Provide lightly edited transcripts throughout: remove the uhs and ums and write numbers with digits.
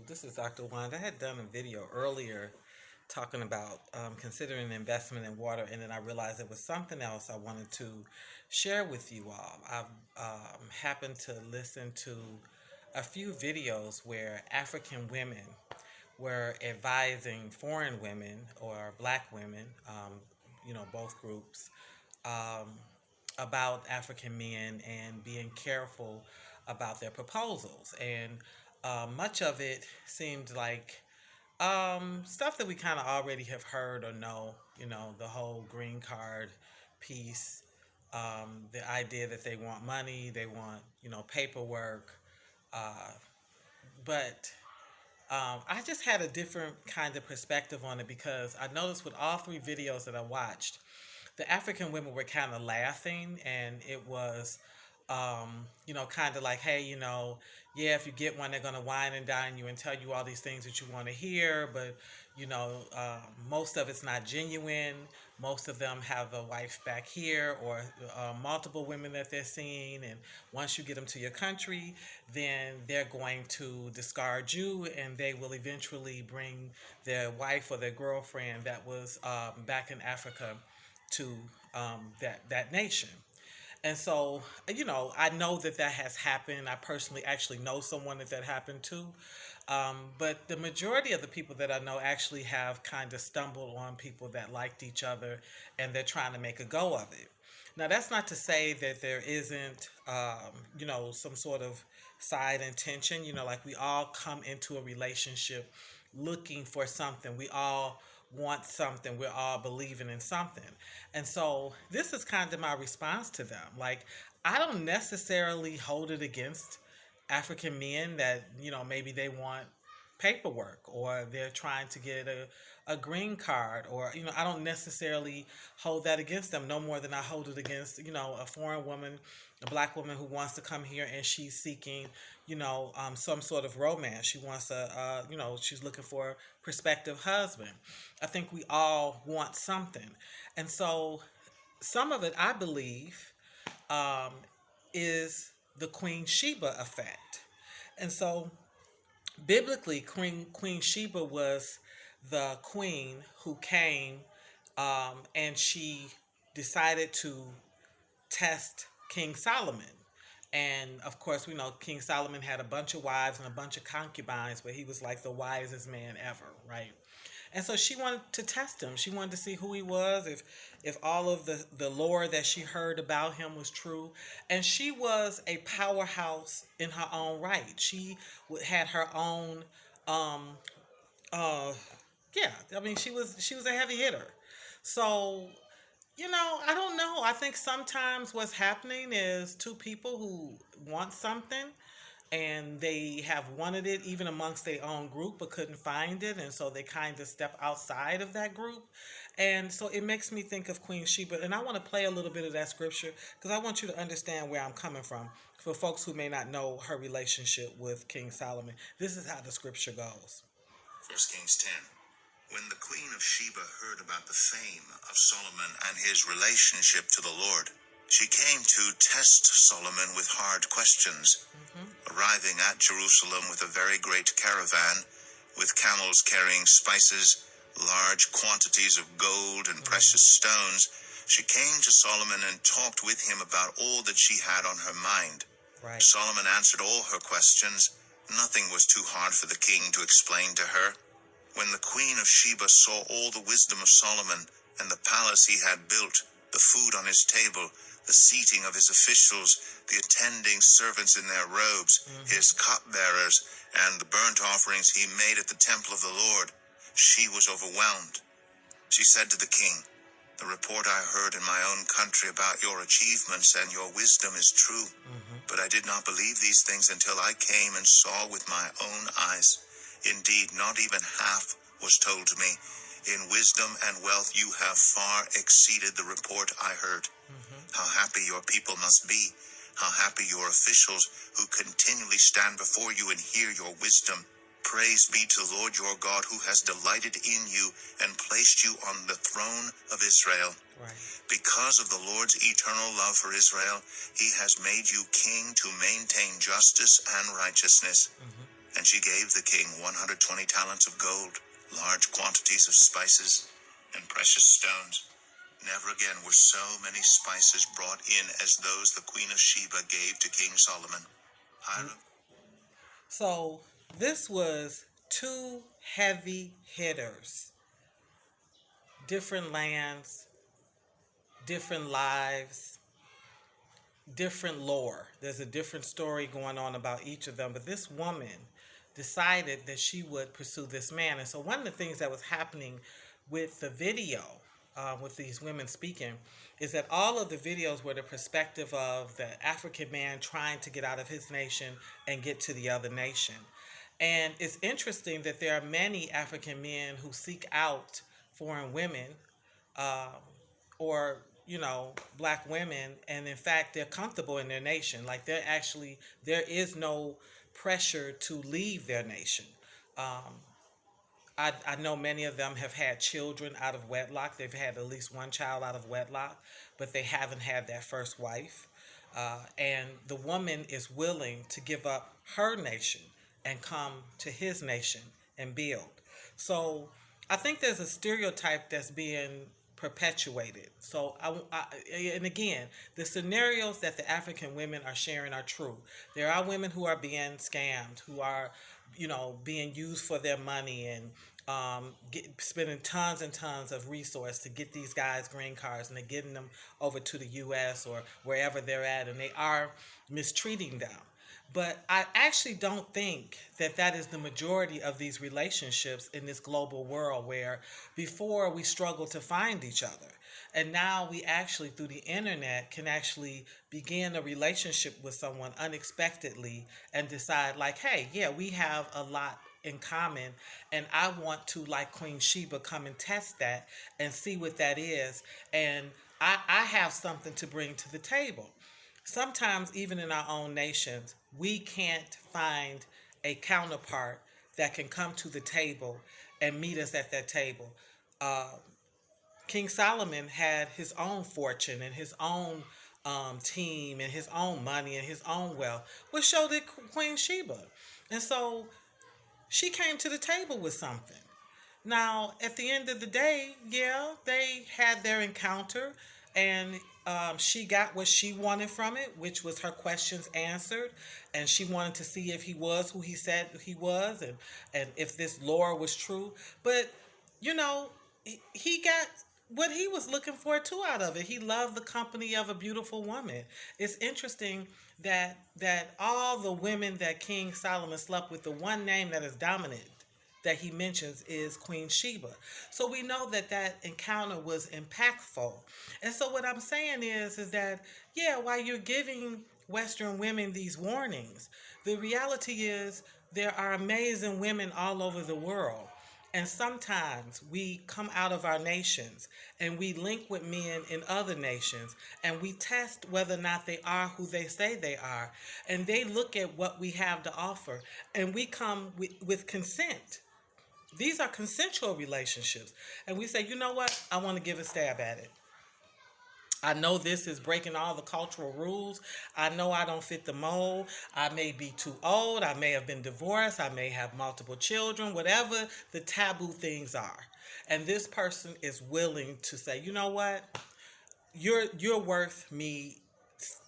This is Dr. Wanda. I had done a video earlier talking about considering investment in water, and then I realized there was something else I wanted to share with you all. I've happened to listen to a few videos where African women were advising foreign women or black women, both groups, um, about African men and being careful about their proposals. And much of it seemed like stuff that we kind of already have heard or know, the whole green card piece, the idea that they want money, they want, paperwork. Uh, but I just had a different kind of perspective on it because I noticed with all three videos that I watched, the African women were kind of laughing, and it was, kind of like, hey, yeah, if you get one, they're gonna wine and dine you and tell you all these things that you want to hear, but most of it's not genuine. Most of them have a wife back here or multiple women that they're seeing, and once you get them to your country, then they're going to discard you, and they will eventually bring their wife or their girlfriend that was back in Africa to that nation. And so, I know that that has happened. I personally actually know someone that happened to. But the majority of the people that I know actually have kind of stumbled on people that liked each other, and they're trying to make a go of it. Now, that's not to say that there isn't, some sort of side intention. Like we all come into a relationship looking for something. We all want something. We're all believing in something. And so this is kind of my response to them. Like, I don't necessarily hold it against African men that, maybe they want paperwork or they're trying to get a green card, or, I don't necessarily hold that against them no more than I hold it against, a foreign woman, a black woman who wants to come here and she's seeking, some sort of romance. She wants she's looking for a prospective husband. I think we all want something. And so some of it, I believe, um, is the Queen Sheba effect. And so biblically, Queen Sheba was the queen who came, and she decided to test King Solomon. And of course, we know King Solomon had a bunch of wives and a bunch of concubines, but he was like the wisest man ever, right? And so she wanted to test him. She wanted to see who he was, if all of the lore that she heard about him was true. And she was a powerhouse in her own right. She had her own, um, uh, yeah. I mean, she was a heavy hitter. So I don't know. I think sometimes what's happening is two people who want something and they have wanted it even amongst their own group but couldn't find it, and so they kind of step outside of that group. And so it makes me think of Queen Sheba, and I want to play a little bit of that scripture because I want you to understand where I'm coming from for folks who may not know her relationship with King Solomon. This is how the scripture goes. First Kings 10. When the Queen of Sheba heard about the fame of Solomon and his relationship to the Lord, she came to test Solomon with hard questions. Arriving at Jerusalem with a very great caravan, with camels carrying spices, large quantities of gold and precious stones, she came to Solomon and talked with him about all that she had on her mind. Right. Solomon answered all her questions. Nothing was too hard for the king to explain to her. When the Queen of Sheba saw all the wisdom of Solomon and the palace he had built, the food on his table, the seating of his officials, the attending servants in their robes, his cupbearers, and the burnt offerings he made at the temple of the Lord, she was overwhelmed. She said to the king, "The report I heard in my own country about your achievements and your wisdom is true, but I did not believe these things until I came and saw with my own eyes. Indeed, not even half was told to me. In wisdom and wealth you have far exceeded the report I heard. How happy your people must be. How happy your officials who continually stand before you and hear your wisdom. Praise be to the Lord your God who has delighted in you and placed you on the throne of Israel. Right. Because of the Lord's eternal love for Israel, he has made you king to maintain justice and righteousness." And she gave the king 120 talents of gold, large quantities of spices, and precious stones. Never again were so many spices brought in as those the queen of Sheba gave to King Solomon. Hiram. So this was two heavy hitters, different lands, different lives, different lore. There's a different story going on about each of them, but this woman decided that she would pursue this man. And so, one of the things that was happening with the video, with these women speaking, is that all of the videos were the perspective of the African man trying to get out of his nation and get to the other nation. And it's interesting that there are many African men who seek out foreign women, um, or black women, and in fact they're comfortable in their nation. Like, they're actually, there is no pressure to leave their nation. um, I know many of them have had children out of wedlock. They've had at least one child out of wedlock, but they haven't had that first wife. And the woman is willing to give up her nation and come to his nation and build. So I think there's a stereotype that's being perpetuated. So and again, the scenarios that the African women are sharing are true. There are women who are being scammed, who are, being used for their money, and spending tons and tons of resource to get these guys green cards, and they're getting them over to the U.S. or wherever they're at, and they are mistreating them. But I actually don't think that that is the majority of these relationships in this global world, where before we struggled to find each other. And now we actually, through the internet, can actually begin a relationship with someone unexpectedly and decide, like, hey, yeah, we have a lot in common, and I want to, like Queen Sheba, come and test that and see what that is. And I have something to bring to the table. Sometimes, even in our own nations, we can't find a counterpart that can come to the table and meet us at that table. Uh, King Solomon had his own fortune and his own team and his own money and his own wealth, which showed it Queen Sheba. And so she came to the table with something. Now, at the end of the day, yeah, they had their encounter, and she got what she wanted from it, which was her questions answered, and she wanted to see if he was who he said he was, and if this lore was true. But you know, he got what he was looking for too out of it. He loved the company of a beautiful woman. It's interesting that all the women that King Solomon slept with, the one name that is dominant that he mentions is Queen Sheba. So we know that that encounter was impactful. And so what I'm saying is that, yeah, while you're giving Western women these warnings, the reality is there are amazing women all over the world. And sometimes we come out of our nations and we link with men in other nations, and we test whether or not they are who they say they are. And they look at what we have to offer, and we come with consent. These are consensual relationships. And we say, you know what? I want to give a stab at it. I know this is breaking all the cultural rules. I know I don't fit the mold. I may be too old. I may have been divorced. I may have multiple children, whatever the taboo things are. And this person is willing to say, you know what? You're worth me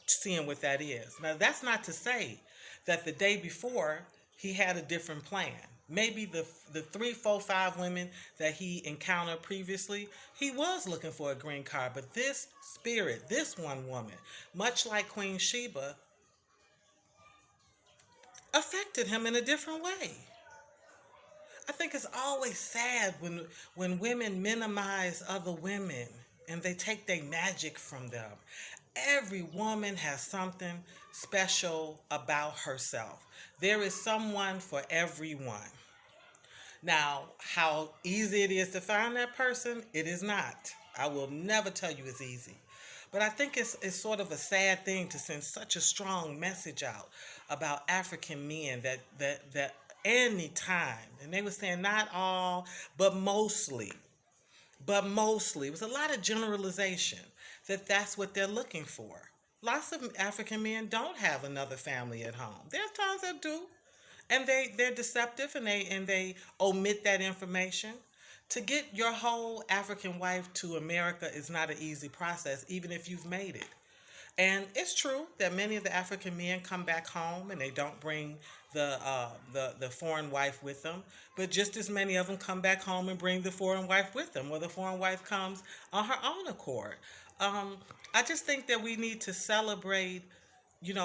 seeing what that is. Now, that's not to say that the day before he had a different plan. Maybe the three, four, five women that he encountered previously, he was looking for a green card. But this spirit, this one woman, much like Queen Sheba, affected him in a different way. I think it's always sad when women minimize other women and they take their magic from them. Every woman has something special about herself. There is someone for everyone. Now, how easy it is to find that person, it is not. I will never tell you it's easy. But I think it's sort of a sad thing to send such a strong message out about African men that any time, and they were saying not all, but mostly, it was a lot of generalization, that's what they're looking for. Lots of African men don't have another family at home. There are times that do, and they're deceptive, and they omit that information. To get your whole African wife to America is not an easy process, even if you've made it. And it's true that many of the African men come back home and they don't bring the foreign wife with them, but just as many of them come back home and bring the foreign wife with them, or the foreign wife comes on her own accord. Um, I just think that we need to celebrate,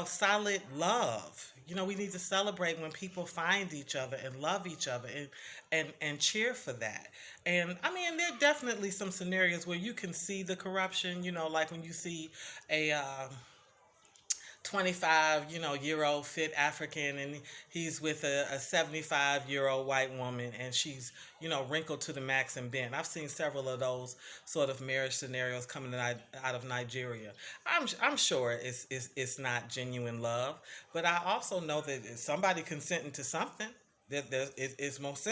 solid love. We need to celebrate when people find each other and love each other, and cheer for that. And I mean, there are definitely some scenarios where you can see the corruption, like when you see a 25 year old fit African, and he's with a 75-year-old white woman, and she's wrinkled to the max and bent. I've seen several of those sort of marriage scenarios coming out of Nigeria. I'm sure it's not genuine love, but I also know that if somebody consenting to something, it's most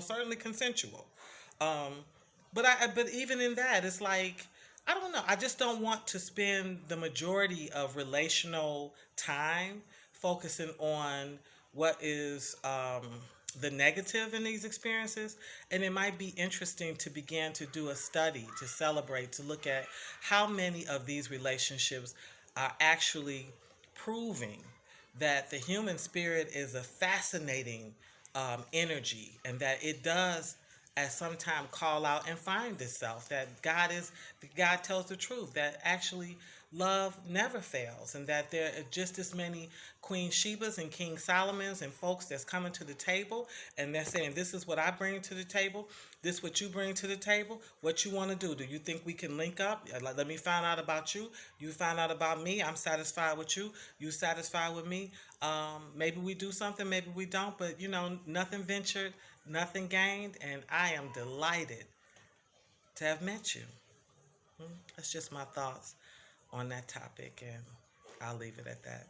certainly consensual. um but even in that, it's like, I don't know. I just don't want to spend the majority of relational time focusing on what is the negative in these experiences. And it might be interesting to begin to do a study, to celebrate, to look at how many of these relationships are actually proving that the human spirit is a fascinating energy, and that it does at some time call out and find itself. That God tells the truth, that actually love never fails, and that there are just as many Queen Shebas and King Solomons and folks that's coming to the table, and they're saying, this is what I bring to the table, this is what you bring to the table, what you want to do. Do you think we can link up? Let me find out about you, you find out about me. I'm satisfied with you, you satisfied with me. Maybe we do something, maybe we don't, but nothing ventured, nothing gained, and I am delighted to have met you. That's just my thoughts on that topic, and I'll leave it at that.